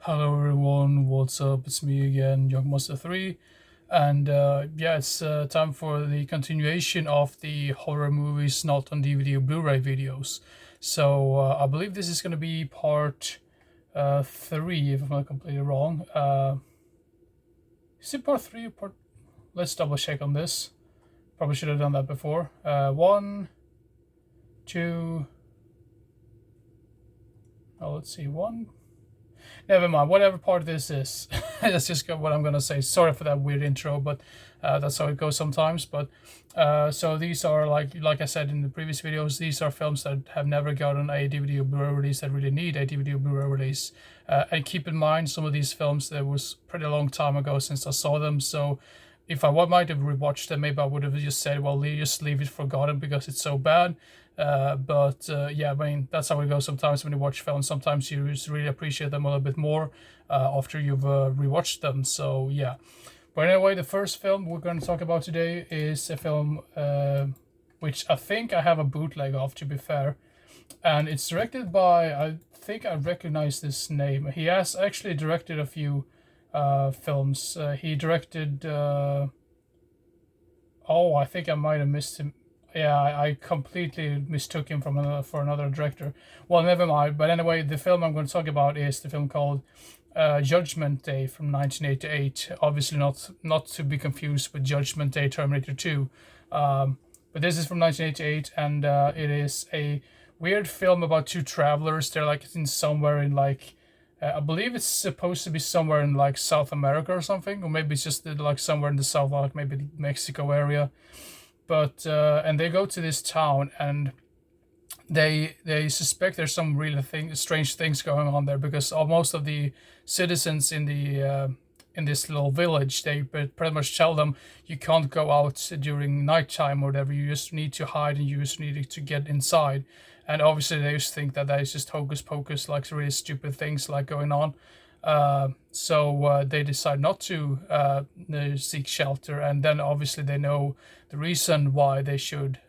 Hello everyone, what's up? It's me again, Youngmaster3, and yeah, it's time for the continuation of the horror movies not on DVD or Blu-ray videos. So I believe this is going to be part 3, if I'm not completely wrong. Is it part 3 or part? Let's double check on this. Probably should have done that before. 1, 2. Oh, let's see, 1. Never mind, whatever part this is. That's just what I'm gonna say. Sorry for that weird intro, but that's how it goes sometimes. But so these are like I said in the previous videos, these are films that have never gotten a DVD or Blu-ray release that really need a DVD or Blu-ray release. And keep in mind, some of these films, that was pretty long time ago since I saw them. So if I might have rewatched them, maybe I would have just said, well, just leave it forgotten because it's so bad. But yeah, I mean, that's how it goes sometimes when you watch films. Sometimes you just really appreciate them a little bit more after you've rewatched them. So yeah. But anyway, the first film we're going to talk about today is a film which I think I have a bootleg of, to be fair. And it's directed by, I think I recognize this name. He has actually directed a few films. He directed, oh, I think I might have missed him. Yeah, I completely mistook him for another director. Well, never mind. But anyway, the film I'm going to talk about is the film called Judgment Day from 1988. Obviously, not to be confused with Judgment Day Terminator 2. But this is from 1988, and it is a weird film about two travelers. They're like in somewhere in like I believe it's supposed to be somewhere in like South America or something, or maybe it's just like somewhere in the south, like maybe the Mexico area. But and they go to this town, and they suspect there's some really strange things going on there, because most of the citizens in this little village, they pretty much tell them you can't go out during nighttime or whatever. You just need to hide, and you just need to get inside. And obviously they just think that is just hocus pocus, like really stupid things like going on. So they decide not to seek shelter, and then obviously they know the reason why they should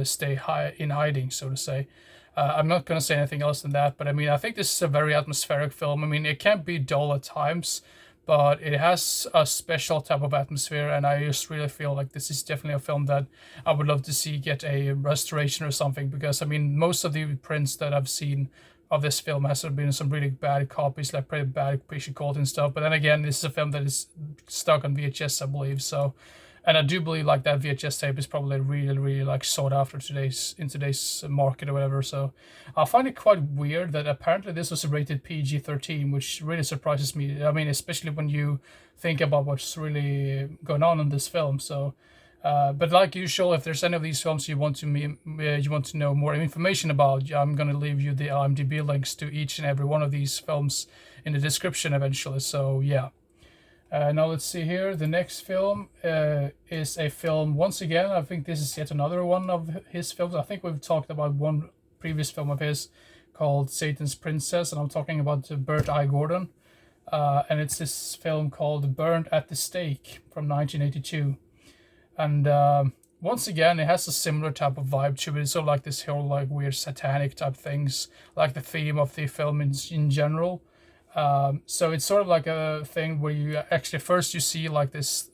stay in hiding, so to say. I'm not going to say anything else than that, but I mean, I think this is a very atmospheric film. I mean, it can be dull at times, but it has a special type of atmosphere, and I just really feel like this is definitely a film that I would love to see get a restoration or something, because I mean, most of the prints that I've seen of this film has been some really bad copies, like pretty bad picture quality and stuff. But then again, this is a film that is stuck on VHS, I believe. So, and I do believe like that VHS tape is probably really like sought after in today's market or whatever. So I find it quite weird that apparently this was rated PG-13, which really surprises me. I mean, especially when you think about what's really going on in this film. So but like usual, if there's any of these films you want to know more information about, I'm going to leave you the IMDb links to each and every one of these films in the description eventually. So yeah. Now let's see here. The next film is a film, once again, I think this is yet another one of his films. I think we've talked about one previous film of his called Satan's Princess, and I'm talking about Burt I. Gordon. And it's this film called Burned at the Stake from 1982. And once again, it has a similar type of vibe to it. It's sort of like this whole like weird satanic type things, like the theme of the film in general. So it's sort of like a thing where you actually first you see like this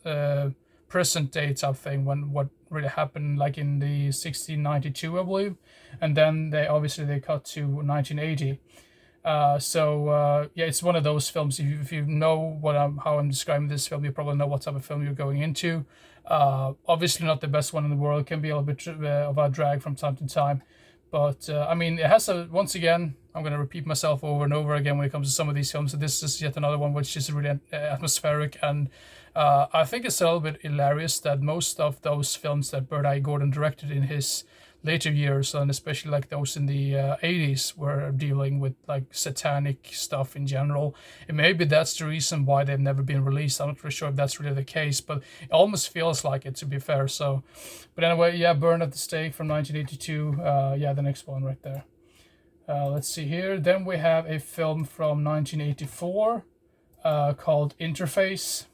present day type thing, when what really happened like in the 1692, I believe, and then they cut to 1980. Yeah, it's one of those films. If you know how I'm describing this film, you probably know what type of film you're going into. Obviously not the best one in the world. It can be a little bit of a drag from time to time. But I mean, it has once again, I'm going to repeat myself over and over again when it comes to some of these films. So this is yet another one which is really atmospheric. And I think it's a little bit hilarious that most of those films that Burt I. Gordon directed in his later years, and especially like those in the 80s, were dealing with like satanic stuff in general. And maybe that's the reason why they've never been released. I'm not really sure if that's really the case, but it almost feels like it, to be fair. So, but anyway, yeah, Burn at the Stake from 1982. Yeah, the next one right there. Let's see here. Then we have a film from 1984 called Interface,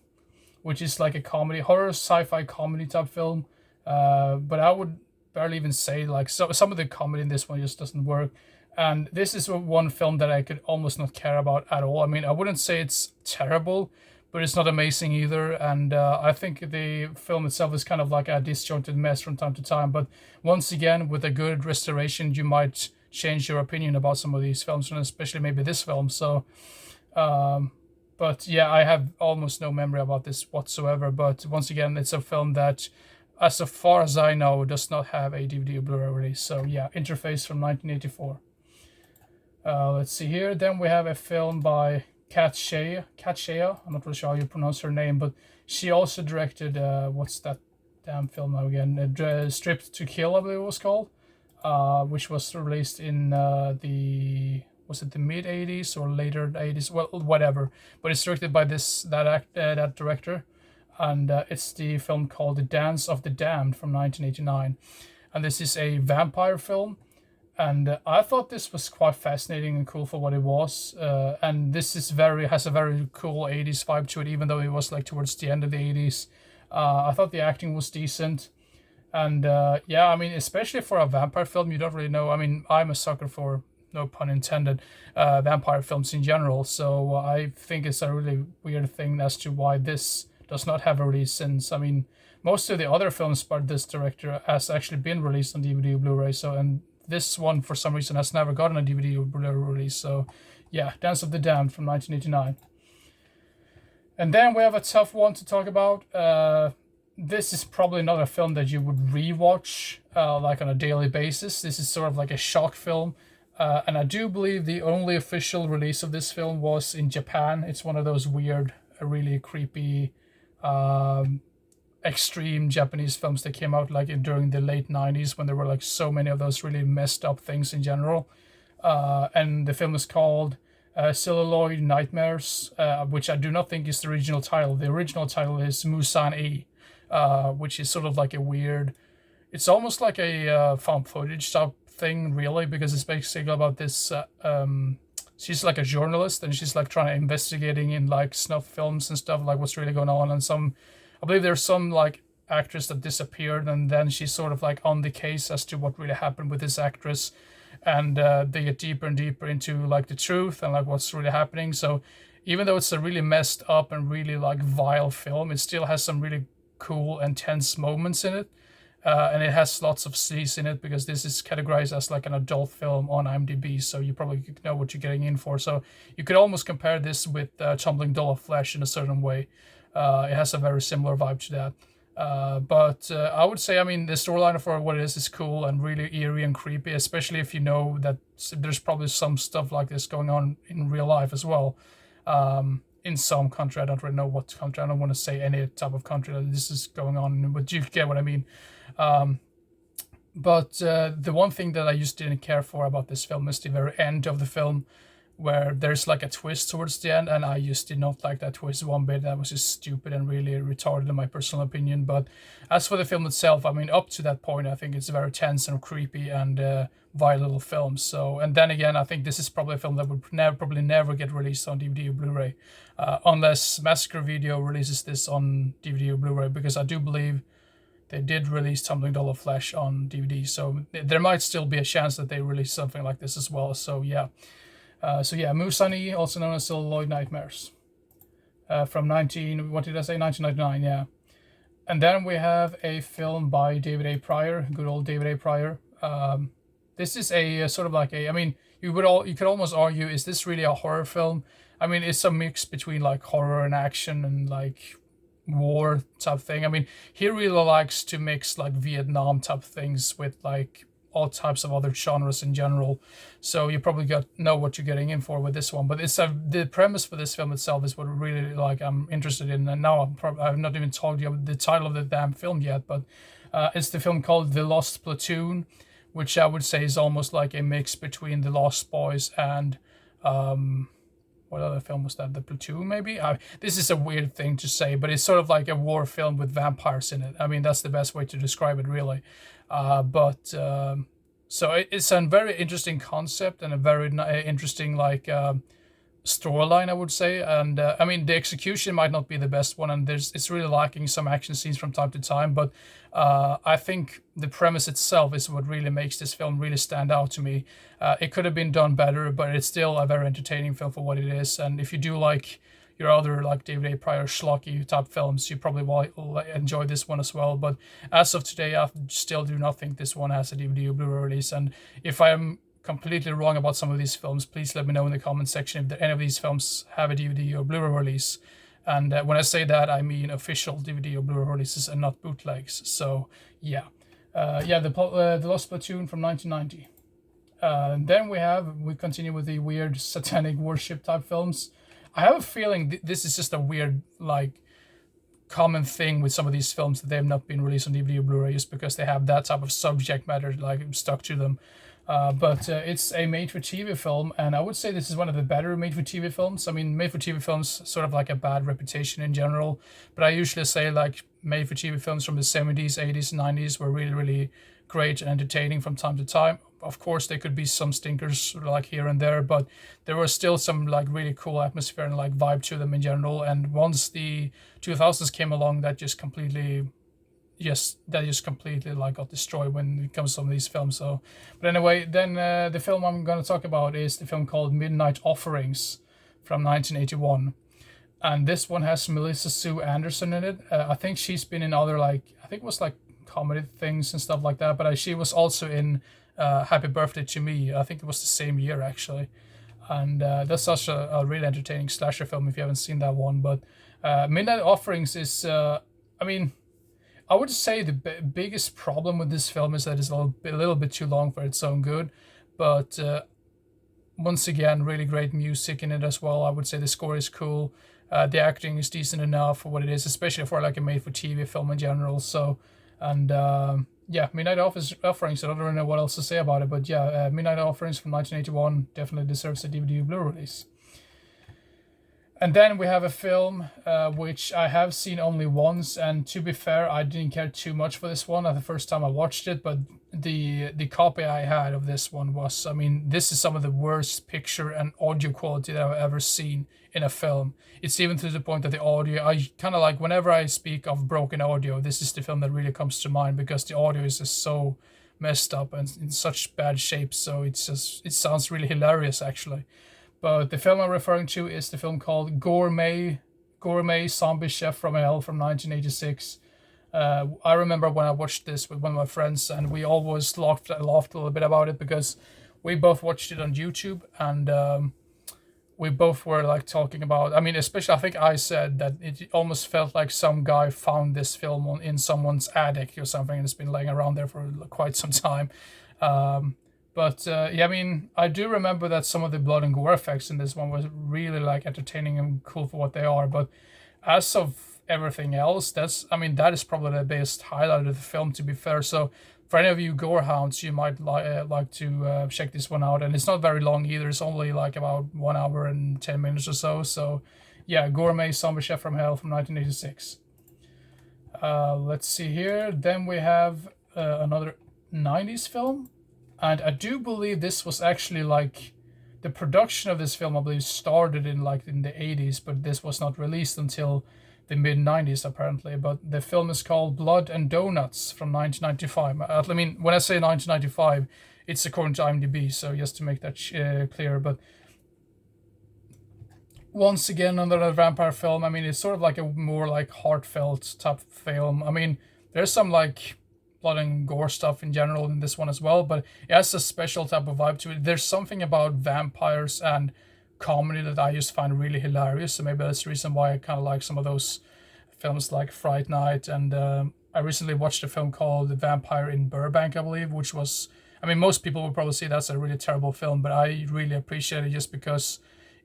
which is like a comedy, horror, sci-fi comedy type film. But I would barely even say, like, some of the comedy in this one just doesn't work. And this is one film that I could almost not care about at all. I mean, I wouldn't say it's terrible, but it's not amazing either. And I think the film itself is kind of like a disjointed mess from time to time. But once again, with a good restoration, you might change your opinion about some of these films, and especially maybe this film. So, but yeah, I have almost no memory about this whatsoever. But once again, it's a film that, as far as I know, does not have a DVD or Blu-ray release. So yeah, Interface from 1984. Let's see here. Then we have a film by Kat Shea. I'm not really sure how you pronounce her name, but she also directed what's that damn film now again? Stripped to Kill, I believe it was called, which was released in was it the mid 80s or later 80s? Well, whatever. But it's directed by that director, and it's the film called The Dance of the Damned from 1989, and this is a vampire film. And I thought this was quite fascinating and cool for what it was. And this is has a very cool 80s vibe to it, even though it was like towards the end of the 80s. I thought the acting was decent. And yeah, I mean, especially for a vampire film, you don't really know. I mean, I'm a sucker for, no pun intended, vampire films in general. So I think it's a really weird thing as to why this does not have a release, since, I mean, most of the other films by this director has actually been released on DVD or Blu-ray. So, and this one, for some reason, has never gotten a DVD or Blu-ray release. So, yeah, Dance of the Damned from 1989. And then we have a tough one to talk about. This is probably not a film that you would rewatch like on a daily basis. This is sort of like a shock film. And I do believe the only official release of this film was in Japan. It's one of those weird, really creepy, extreme Japanese films that came out like during the late 90s, when there were like so many of those really messed up things in general. And the film is called Celluloid Nightmares, which I do not think is the original title. The original title is Muzan-E, which is sort of like a weird, it's almost like a found footage type thing, really, because it's basically about this she's like a journalist, and she's like trying to investigating in like snuff films and stuff, like what's really going on. And I believe there's some like actress that disappeared, and then she's sort of like on the case as to what really happened with this actress. And they get deeper and deeper into like the truth and like what's really happening. So even though it's a really messed up and really like vile film, it still has some really cool and tense moments in it. And it has lots of C's in it, because this is categorized as like an adult film on imdb, so you probably know what you're getting in for. So you could almost compare this with Tumbling Doll of Flesh in a certain way. It has a very similar vibe to that. But I would say, I mean, the storyline for what it is cool and really eerie and creepy, especially if you know that there's probably some stuff like this going on in real life as well. In some country, I don't really know what country. I don't want to say any type of country that this is going on in, but you get what I mean. But the one thing that I just didn't care for about this film is the very end of the film, where there's like a twist towards the end, and I just did not like that twist one bit. That was just stupid and really retarded in my personal opinion. But as for the film itself, I mean, up to that point, I think it's very tense and creepy and vile little film. So, and then again, I think this is probably a film that would probably never get released on DVD or Blu-ray, unless Massacre Video releases this on DVD or Blu-ray, because I do believe they did release Tumbling Doll of Flesh on DVD. So there might still be a chance that they release something like this as well. So yeah. Muzan-E, also known as Celluloid Nightmares, from 1999, yeah. And then we have a film by David A. Pryor, good old David A. Pryor. This is a sort of like I mean, you could almost argue, is this really a horror film? I mean, it's a mix between like horror and action and like war type thing. I mean, he really likes to mix like Vietnam type things with like all types of other genres in general. So you probably know what you're getting in for with this one. But the premise for this film itself is what really like I'm interested in. And now I've not even told you the title of the damn film yet, but it's the film called The Lost Platoon, which I would say is almost like a mix between The Lost Boys and what other film was that? The Platoon, maybe? This is a weird thing to say, but it's sort of like a war film with vampires in it. I mean, that's the best way to describe it, really. So it's a very interesting concept and a very interesting, like, storyline, I would say. And I mean, the execution might not be the best one, and it's really lacking some action scenes from time to time. But I think the premise itself is what really makes this film really stand out to me. It could have been done better, but it's still a very entertaining film for what it is. And if you do like your other like David A. Pryor schlocky type films, you probably will enjoy this one as well. But as of today, I still do not think this one has a DVD or Blu-ray release. And if I'm completely wrong about some of these films, please let me know in the comment section if any of these films have a DVD or Blu-ray release. And when I say that, I mean official DVD or Blu-ray releases and not bootlegs. So yeah, the Lost Platoon from 1990. Then we continue with the weird satanic worship type films. I have a feeling this is just a weird like common thing with some of these films, that they have not been released on DVD or Blu-ray just because they have that type of subject matter like stuck to them. But it's a made-for-TV film, and I would say this is one of the better made-for-TV films. I mean, made-for-TV films sort of like a bad reputation in general, but I usually say like made-for-TV films from the 70s, 80s, 90s were really, really great and entertaining from time to time. Of course, there could be some stinkers like here and there, but there was still some like really cool atmosphere and like vibe to them in general. And once the 2000s came along, that just completely like got destroyed when it comes to some of these films. So, but anyway, then the film I'm going to talk about is the film called Midnight Offerings from 1981, and this one has Melissa Sue Anderson in it. I think she's been in other like, I think it was like comedy things and stuff like that, but she was also in Happy Birthday to Me. I think it was the same year actually, and that's such a really entertaining slasher film if you haven't seen that one. But Midnight Offerings is, I mean, I would say the biggest problem with this film is that it's a little bit too long for its own good. But once again, really great music in it as well. I would say the score is cool. The acting is decent enough for what it is, especially for like a made-for-TV film in general. So, and yeah, Midnight Offerings, I don't really know what else to say about it. But yeah, Midnight Offerings from 1981 definitely deserves a DVD Blu-ray release. And then we have a film which I have seen only once, and to be fair, I didn't care too much for this one at the first time I watched it, but the copy I had of this one was, I mean, this is some of the worst picture and audio quality that I've ever seen in a film. It's even to the point that the audio, I kind of like, whenever I speak of broken audio, this is the film that really comes to mind, because the audio is just so messed up and in such bad shape, so it sounds really hilarious actually. But the film I'm referring to is the film called Goremet, Zombie Chef from Hell from 1986. I remember when I watched this with one of my friends, and we always laughed a little bit about it because we both watched it on YouTube, and we both were like talking about, I mean, especially I think I said that it almost felt like some guy found this film in someone's attic or something, and it's been laying around there for quite some time. But yeah, I mean, I do remember that some of the blood and gore effects in this one was really like entertaining and cool for what they are. But as of everything else, that is probably the biggest highlight of the film, to be fair. So for any of you gore hounds, you might like to check this one out. And it's not very long either. It's only like about 1 hour and 10 minutes or so. So yeah, Goremet, Zombie Chef from Hell from 1986. Let's see here. Then we have another 90s film. And I do believe this was actually like, the production of this film, I believe, started in the 80s, but this was not released until the mid 90s apparently. But the film is called Blood and Donuts from 1995. I mean, when I say 1995, it's according to imdb, so just to make that clear. But once again, another vampire film. I mean, it's sort of like a more like heartfelt type film. I mean, there's some like blood and gore stuff in general in this one as well, but it has a special type of vibe to it. There's something about vampires and comedy that I just find really hilarious, so maybe that's the reason why I kind of like some of those films like Fright Night. And I recently watched a film called The Vampire in Burbank, I believe, which was, I mean, most people would probably say that's a really terrible film, but I really appreciate it just because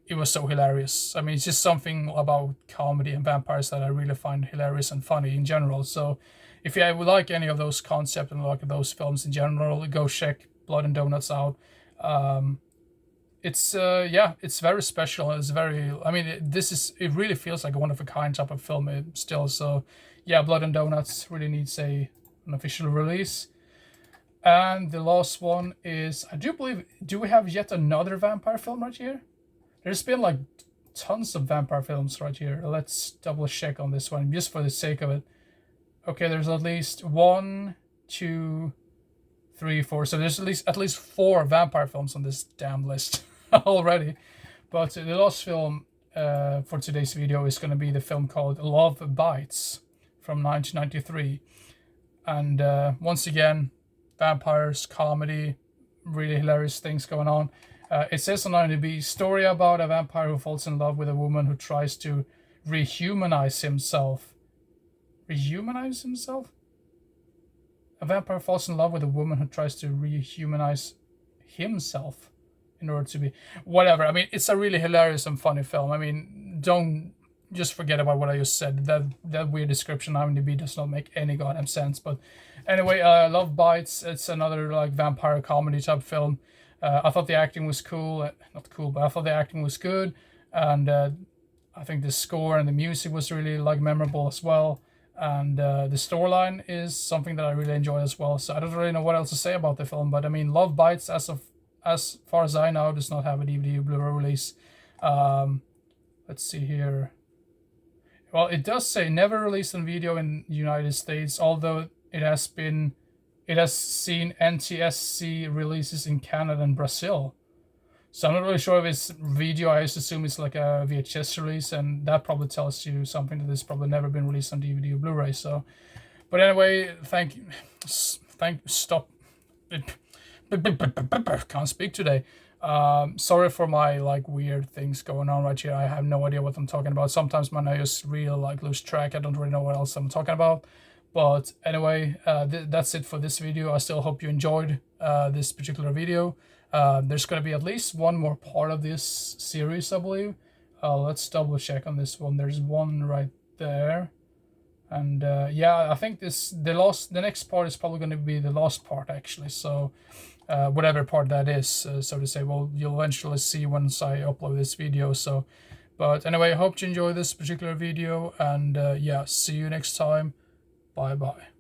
it was so hilarious. I mean, it's just something about comedy and vampires that I really find hilarious and funny in general. So if you would like any of those concepts and like those films in general, go check Blood and Donuts out. It's very special. It's very, I mean, it really feels like a one of a kind type of film still. So yeah, Blood and Donuts really needs an official release. And the last one is, I do believe, do we have yet another vampire film right here? There's been like tons of vampire films right here. Let's double check on this one just for the sake of it. Okay, there's at least 1, 2, 3, 4. So there's at least 4 vampire films on this damn list already. But the last film for today's video is going to be the film called Love Bites from 1993. And once again, vampires, comedy, really hilarious things going on. It says on imdb, story about a vampire who falls in love with a woman who tries to rehumanize himself. Rehumanize himself? A vampire falls in love with a woman who tries to rehumanize himself in order to be... Whatever. I mean, it's a really hilarious and funny film. I mean, don't just forget about what I just said. That weird description on imdb does not make any goddamn sense. But anyway, Love Bites. It's another like vampire comedy type film. I thought the acting was cool. Not cool, but I thought the acting was good. And I think the score and the music was really like memorable as well. And the storyline is something that I really enjoy as well. So I don't really know what else to say about the film. But I mean, Love Bites, as far as I know, does not have a DVD or Blu-ray release. Let's see here. Well, it does say never released on video in the United States, although it has seen NTSC releases in Canada and Brazil. So I'm not really sure if it's video. I just assume it's like a VHS release, and that probably tells you something that it's probably never been released on DVD or Blu-ray. So, but anyway, stop. Can't speak today. Sorry for my like weird things going on right here. I have no idea what I'm talking about. Sometimes my nose really like lose track. I don't really know what else I'm talking about. But anyway, that's it for this video. I still hope you enjoyed this particular video. There's going to be at least one more part of this series, I believe. Let's double check on this one. There's one right there. And yeah, I think the next part is probably going to be the last part, actually. So whatever part that is, so to say, well, you'll eventually see once I upload this video. So, but anyway, I hope you enjoy this particular video. And yeah, see you next time. Bye bye.